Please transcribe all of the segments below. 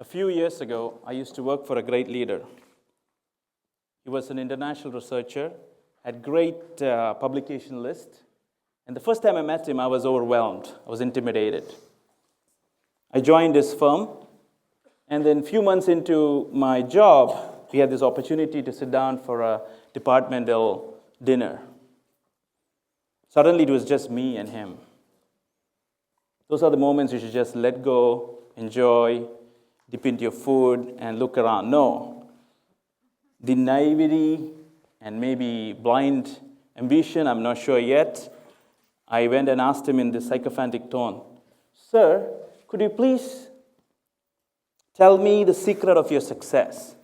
A few years ago, I used to work for a great leader. He was an international researcher, had great publication list, and the first time I met him, I was overwhelmed. I was intimidated. I joined his firm, and then a few months into my job, we had this opportunity to sit down for a departmental dinner. Suddenly, it was just me and him. Those are the moments you should just let go, enjoy, dip into your food, and look around. No. The naivety and maybe blind ambition, I'm not sure yet. I went and asked him in this sycophantic tone, "Sir, could you please tell me the secret of your success?"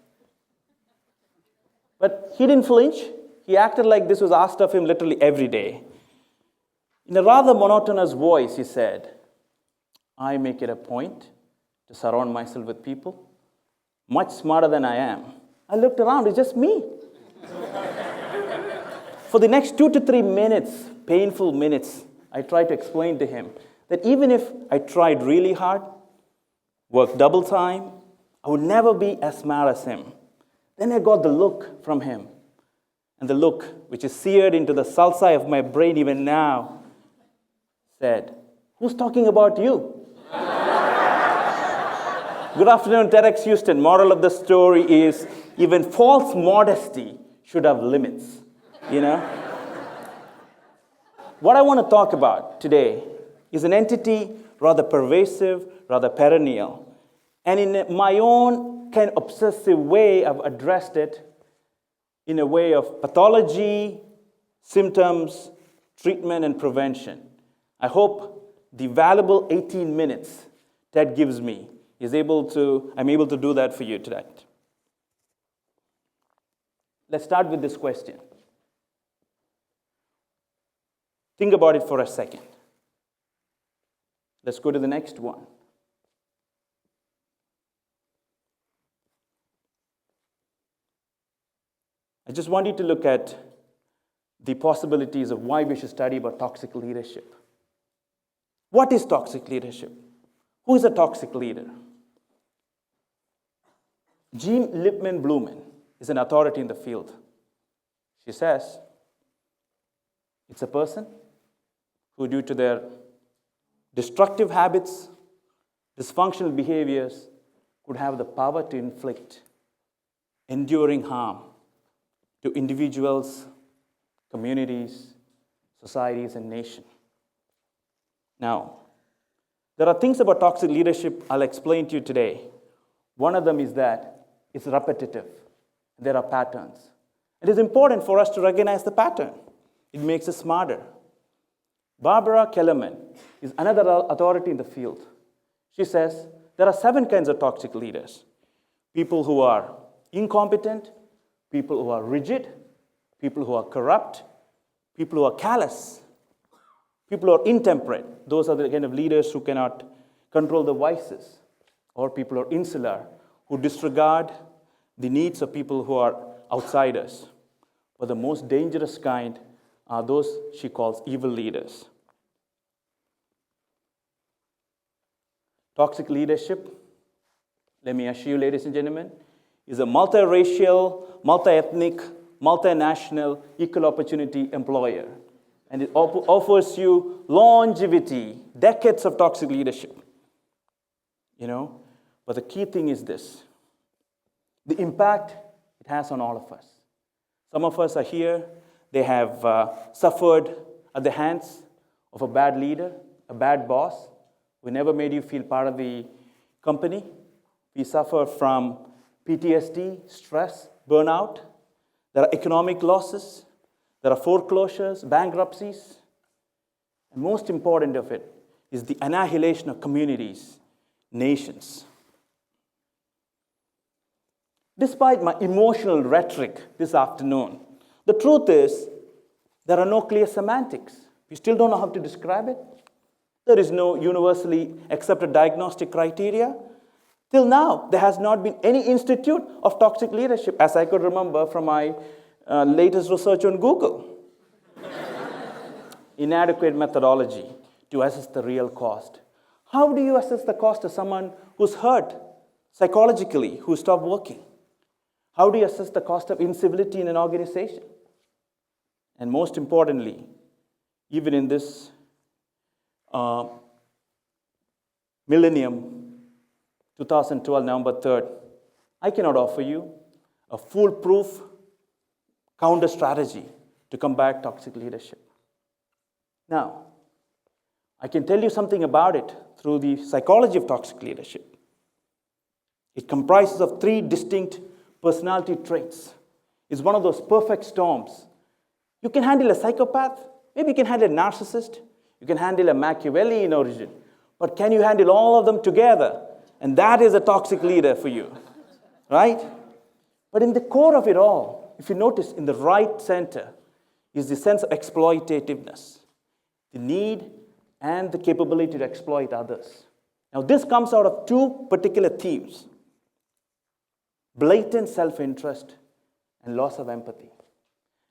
But he didn't flinch. He acted like this was asked of him literally every day. In a rather monotonous voice, he said, "I make it a point to surround myself with people much smarter than I am." I looked around, it's just me. For the next 2 to 3 minutes, painful minutes, I tried to explain to him that even if I tried really hard, worked double time, I would never be as smart as him. Then I got the look from him. And the look, which is seared into the sulci of my brain even now, said, "Who's talking about you?" Good afternoon, TEDxHouston. Moral of the story is even false modesty should have limits, What I want to talk about today is an entity rather pervasive, rather perennial. And in my own kind of obsessive way, I've addressed it in a way of pathology, symptoms, treatment, and prevention. I hope the valuable 18 minutes TED gives me I'm able to do that for you tonight. Let's start with this question. Think about it for a second. Let's go to the next one. I just want you to look at the possibilities of why we should study about toxic leadership. What is toxic leadership? Who is a toxic leader? Jean Lipman-Blumen is an authority in the field. She says, it's a person who, due to their destructive habits, dysfunctional behaviors, could have the power to inflict enduring harm to individuals, communities, societies, and nations. Now, there are things about toxic leadership I'll explain to you today. One of them is that it's repetitive. There are patterns. It is important for us to recognize the pattern. It makes us smarter. Barbara Kellerman is another authority in the field. She says there are 7 kinds of toxic leaders. People who are incompetent, people who are rigid, people who are corrupt, people who are callous, people who are intemperate. Those are the kind of leaders who cannot control the vices. Or people who are insular, who disregard the needs of people who are outsiders. But the most dangerous kind are those she calls evil leaders. Toxic leadership, let me assure you, ladies and gentlemen, is a multiracial, multi-ethnic, multinational, equal opportunity employer. And it offers you longevity, decades of toxic leadership. But the key thing is this: the impact it has on all of us. Some of us are here, they have suffered at the hands of a bad leader, a bad boss, who never made you feel part of the company. We suffer from PTSD, stress, burnout. There are economic losses. There are foreclosures, bankruptcies. And most important of it is the annihilation of communities, nations. Despite my emotional rhetoric this afternoon, the truth is there are no clear semantics. We still don't know how to describe it. There is no universally accepted diagnostic criteria. Till now, there has not been any institute of toxic leadership, as I could remember from my latest research on Google. Inadequate methodology to assess the real cost. How do you assess the cost of someone who's hurt, psychologically who stop working? How do you assess the cost of incivility in an organization? And most importantly, even in this millennium, 2012, November 3rd, I cannot offer you a foolproof counter strategy to combat toxic leadership. Now, I can tell you something about it through the psychology of toxic leadership. It comprises of 3 distinct personality traits. It's one of those perfect storms. You can handle a psychopath, maybe you can handle a narcissist, you can handle a Machiavelli in origin, but can you handle all of them together? And that is a toxic leader for you, right? But in the core of it all, if you notice in the right center, is the sense of exploitativeness, the need and the capability to exploit others. Now, this comes out of 2 particular themes: blatant self-interest and loss of empathy.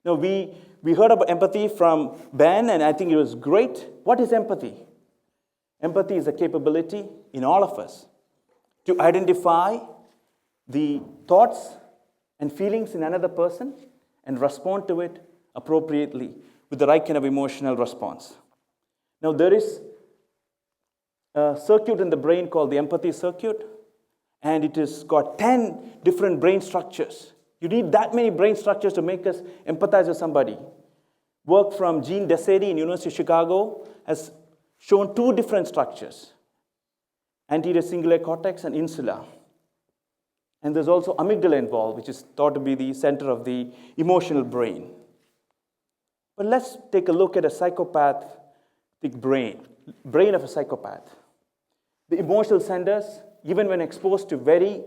Now, we heard about empathy from Ben, and I think it was great. What is empathy? Empathy is a capability in all of us to identify the thoughts and feelings in another person and respond to it appropriately with the right kind of emotional response. Now, there is a circuit in the brain called the empathy circuit, and it has got 10 different brain structures. You need that many brain structures to make us empathize with somebody. Work from Jean Desedi in University of Chicago has shown 2 different structures: anterior cingulate cortex and insula. And there's also amygdala involved, which is thought to be the center of the emotional brain. But let's take a look at a psychopathic brain of a psychopath. The emotional centers, even when exposed to very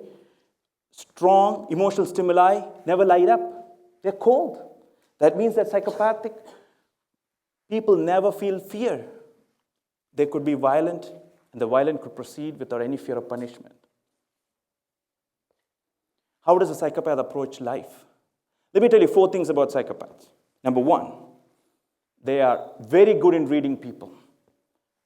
strong emotional stimuli, never light up. They're cold. That means that psychopathic people never feel fear. They could be violent, and the violent could proceed without any fear of punishment. How does a psychopath approach life? Let me tell you 4 things about psychopaths. Number 1, they are very good in reading people.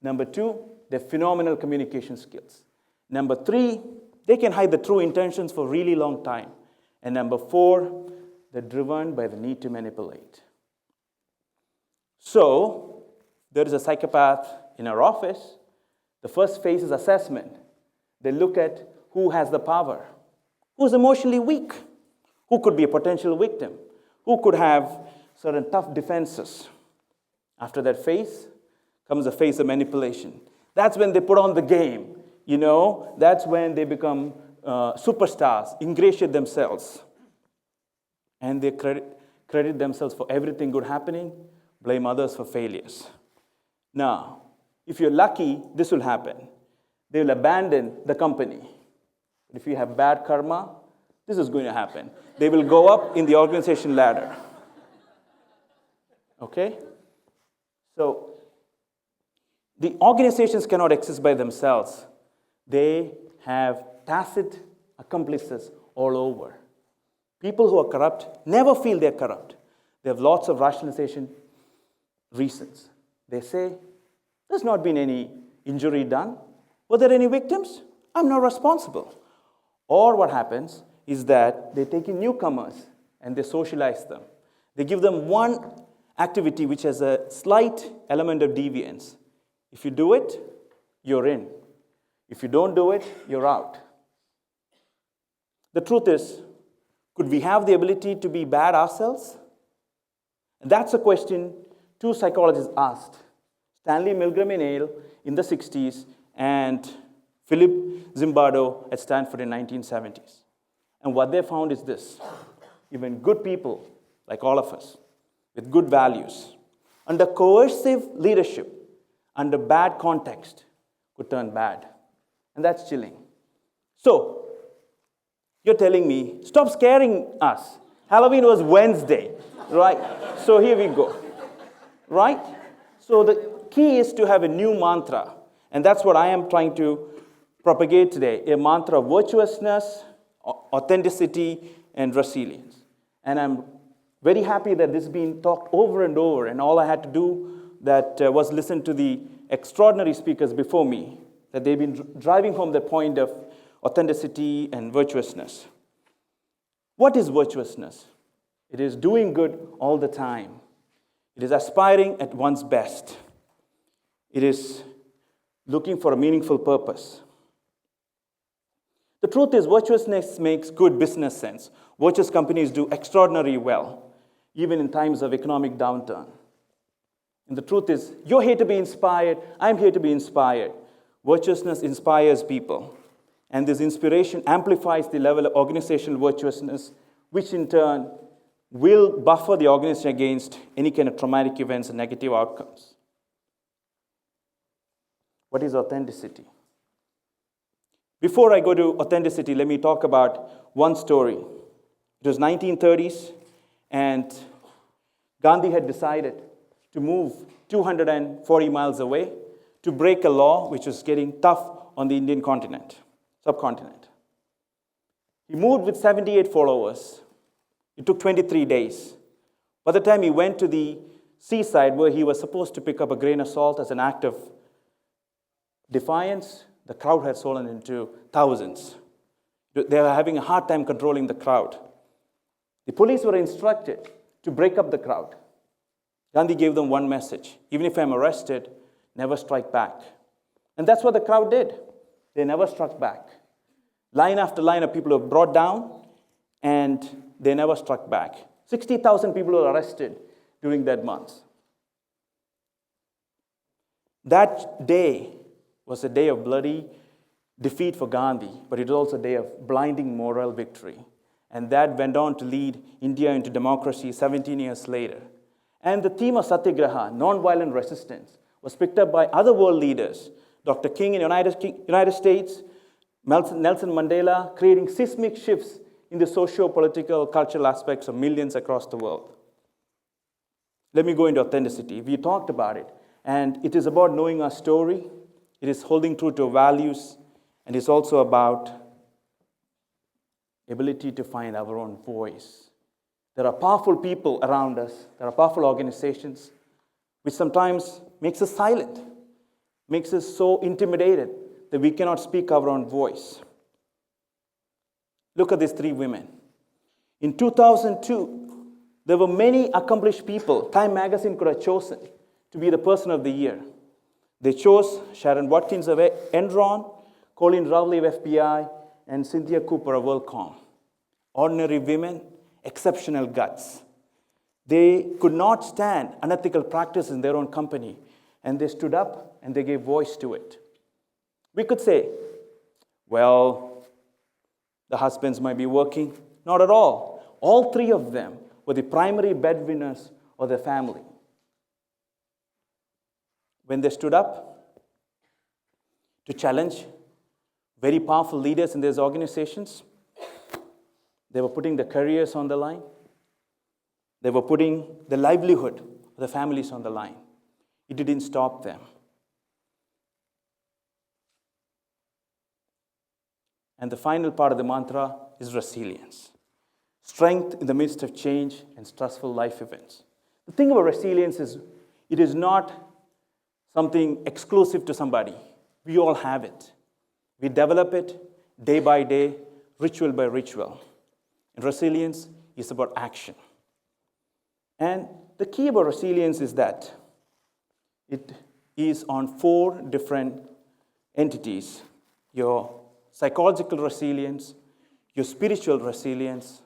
Number 2, they have phenomenal communication skills. Number 3, they can hide the true intentions for a really long time. And number 4, they're driven by the need to manipulate. So, there is a psychopath in our office. The first phase is assessment. They look at who has the power, who's emotionally weak, who could be a potential victim, who could have certain tough defenses. After that phase comes a phase of manipulation. That's when they put on the game. That's when they become superstars, ingratiate themselves. And they credit themselves for everything good happening, blame others for failures. Now, if you're lucky, this will happen. They will abandon the company. If you have bad karma, this is going to happen. They will go up in the organization ladder. Okay? So, the organizations cannot exist by themselves. They have tacit accomplices all over. People who are corrupt never feel they're corrupt. They have lots of rationalization reasons. They say, there's not been any injury done. Were there any victims? I'm not responsible. Or what happens is that they take in newcomers and they socialize them. They give them one activity which has a slight element of deviance. If you do it, you're in. If you don't do it, you're out. The truth is, could we have the ability to be bad ourselves? And that's a question 2 psychologists asked. Stanley Milgram in Yale in the 60s and Philip Zimbardo at Stanford in 1970s. And what they found is this. Even good people, like all of us, with good values, under coercive leadership, under bad context, could turn bad. And that's chilling. So, you're telling me, stop scaring us. Halloween was Wednesday, right? So here we go, right? So the key is to have a new mantra. And that's what I am trying to propagate today. A mantra of virtuousness, authenticity, and resilience. And I'm very happy that this has been talked over and over. And all I had to do was listen to the extraordinary speakers before me. That they've been driving home the point of authenticity and virtuousness. What is virtuousness? It is doing good all the time. It is aspiring at one's best. It is looking for a meaningful purpose. The truth is, virtuousness makes good business sense. Virtuous companies do extraordinarily well, even in times of economic downturn. And the truth is, you're here to be inspired, I'm here to be inspired. Virtuousness inspires people. And this inspiration amplifies the level of organizational virtuousness, which in turn will buffer the organization against any kind of traumatic events and negative outcomes. What is authenticity? Before I go to authenticity, let me talk about one story. It was 1930s, and Gandhi had decided to move 240 miles away to break a law which was getting tough on the Indian subcontinent. He moved with 78 followers. It took 23 days. By the time he went to the seaside where he was supposed to pick up a grain of salt as an act of defiance, the crowd had swollen into thousands. They were having a hard time controlling the crowd. The police were instructed to break up the crowd. Gandhi gave them one message: even if I'm arrested, never strike back. And that's what the crowd did. They never struck back. Line after line of people were brought down, and they never struck back. 60,000 people were arrested during that month. That day was a day of bloody defeat for Gandhi, but it was also a day of blinding moral victory. And that went on to lead India into democracy 17 years later. And the theme of Satyagraha, nonviolent resistance, was picked up by other world leaders. Dr. King in the United States, Nelson Mandela, creating seismic shifts in the socio-political, cultural aspects of millions across the world. Let me go into authenticity. We talked about it, and it is about knowing our story. It is holding true to our values, and it's also about ability to find our own voice. There are powerful people around us. There are powerful organizations, which sometimes makes us silent, makes us so intimidated that we cannot speak our own voice. Look at these three women. In 2002, there were many accomplished people Time magazine could have chosen to be the person of the year. They chose Sharon Watkins of Enron, Colleen Rowley of FBI, and Cynthia Cooper of WorldCom. Ordinary women, exceptional guts. They could not stand unethical practice in their own company, and they stood up and they gave voice to it. We could say, well, the husbands might be working. Not at all. All three of them were the primary breadwinners of their family. When they stood up to challenge very powerful leaders in these organizations, they were putting their careers on the line. They were putting the livelihood of the families on the line. It didn't stop them. And the final part of the mantra is resilience. Strength in the midst of change and stressful life events. The thing about resilience is it is not something exclusive to somebody. We all have it. We develop it day by day, ritual by ritual. And resilience is about action. And the key about resilience is that it is on 4 different entities: your psychological resilience, your spiritual resilience,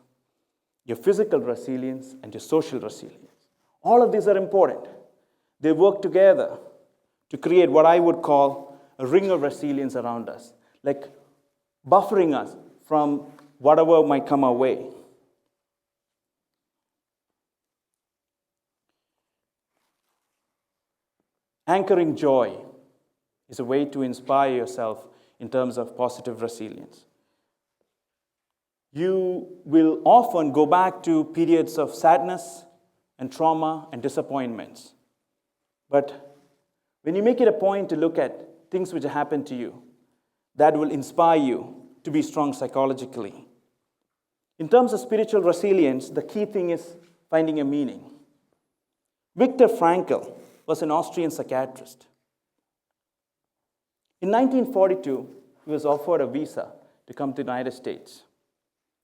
your physical resilience, and your social resilience. All of these are important. They work together to create what I would call a ring of resilience around us, like buffering us from whatever might come our way. Anchoring joy is a way to inspire yourself in terms of positive resilience. You will often go back to periods of sadness and trauma and disappointments. But when you make it a point to look at things which have happened to you, that will inspire you to be strong psychologically. In terms of spiritual resilience, the key thing is finding a meaning. Viktor Frankl was an Austrian psychiatrist. In 1942, he was offered a visa to come to the United States.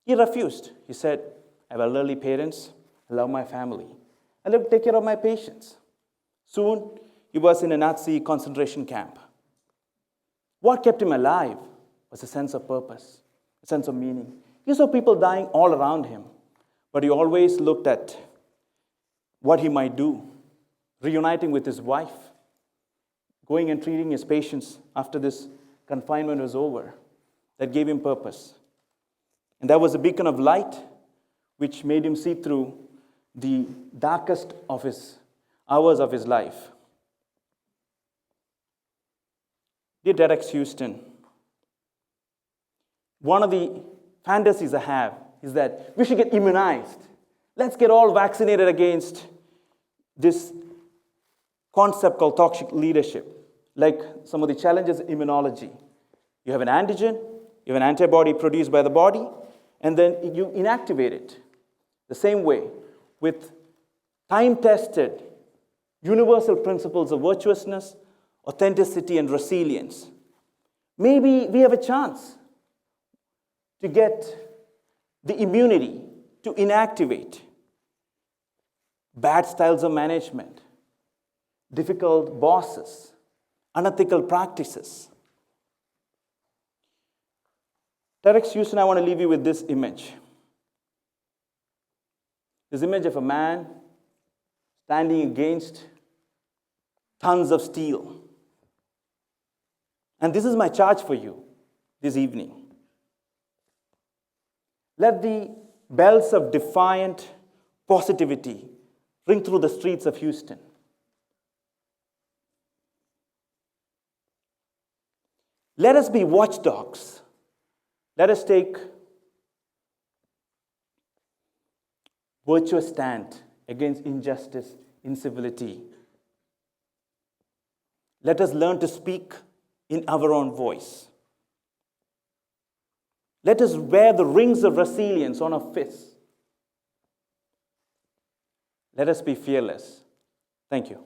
He refused. He said, I have elderly parents, I love my family, I love to take care of my patients. Soon, he was in a Nazi concentration camp. What kept him alive was a sense of purpose, a sense of meaning. He saw people dying all around him, but he always looked at what he might do, reuniting with his wife, going and treating his patients after this confinement was over. That gave him purpose. And that was a beacon of light which made him see through the darkest of his hours of his life. Dear TEDxHouston, one of the fantasies I have is that we should get immunized. Let's get all vaccinated against this concept called toxic leadership, like some of the challenges in immunology. You have an antigen, you have an antibody produced by the body, and then you inactivate it. The same way, with time-tested, universal principles of virtuousness, authenticity, and resilience, maybe we have a chance to get the immunity to inactivate bad styles of management, difficult bosses, unethical practices. TEDxHouston, I want to leave you with this image. This image of a man standing against tons of steel. And this is my charge for you this evening. Let the bells of defiant positivity ring through the streets of Houston. Let us be watchdogs. Let us take virtuous stand against injustice, incivility. Let us learn to speak in our own voice. Let us wear the rings of resilience on our fists. Let us be fearless. Thank you.